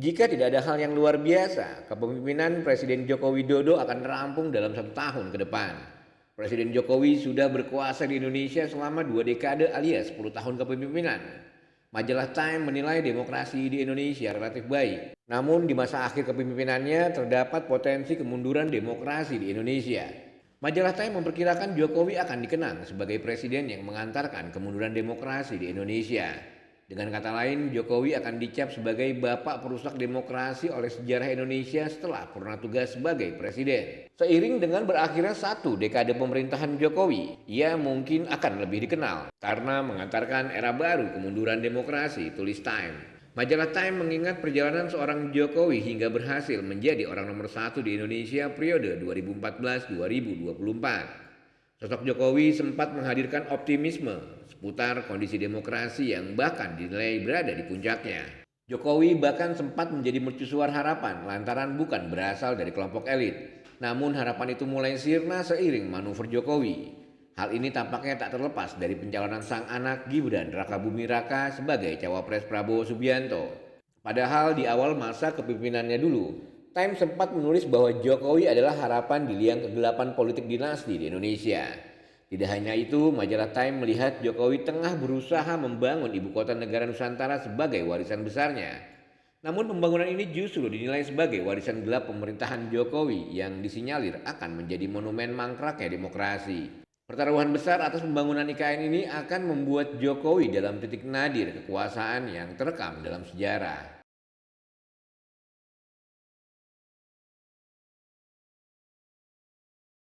Jika tidak ada hal yang luar biasa, kepemimpinan Presiden Joko Widodo akan rampung dalam 1 tahun ke depan. Presiden Jokowi sudah berkuasa di Indonesia selama 2 dekade alias 10 tahun kepemimpinan. Majalah Time menilai demokrasi di Indonesia relatif baik. Namun di masa akhir kepemimpinannya terdapat potensi kemunduran demokrasi di Indonesia. Majalah Time memperkirakan Jokowi akan dikenang sebagai presiden yang mengantarkan kemunduran demokrasi di Indonesia. Dengan kata lain, Jokowi akan dicap sebagai bapak perusak demokrasi oleh sejarah Indonesia setelah purna tugas sebagai presiden. Seiring dengan berakhirnya 1 dekade pemerintahan Jokowi, ia mungkin akan lebih dikenal karena mengantarkan era baru kemunduran demokrasi, tulis Time. Majalah Time mengingat perjalanan seorang Jokowi hingga berhasil menjadi orang nomor 1 di Indonesia periode 2014-2024. Sosok Jokowi sempat menghadirkan optimisme seputar kondisi demokrasi yang bahkan dinilai berada di puncaknya. Jokowi bahkan sempat menjadi mercusuar harapan lantaran bukan berasal dari kelompok elit. Namun harapan itu mulai sirna seiring manuver Jokowi. Hal ini tampaknya tak terlepas dari pencalonan sang anak Gibran Rakabuming Raka sebagai cawapres Prabowo Subianto. Padahal di awal masa kepemimpinannya dulu, Time sempat menulis bahwa Jokowi adalah harapan di liang kegelapan politik dinasti di Indonesia. Tidak hanya itu, majalah Time melihat Jokowi tengah berusaha membangun ibu kota negara Nusantara sebagai warisan besarnya. Namun pembangunan ini justru dinilai sebagai warisan gelap pemerintahan Jokowi yang disinyalir akan menjadi monumen mangkraknya demokrasi. Pertaruhan besar atas pembangunan IKN ini akan membuat Jokowi dalam titik nadir kekuasaan yang terekam dalam sejarah.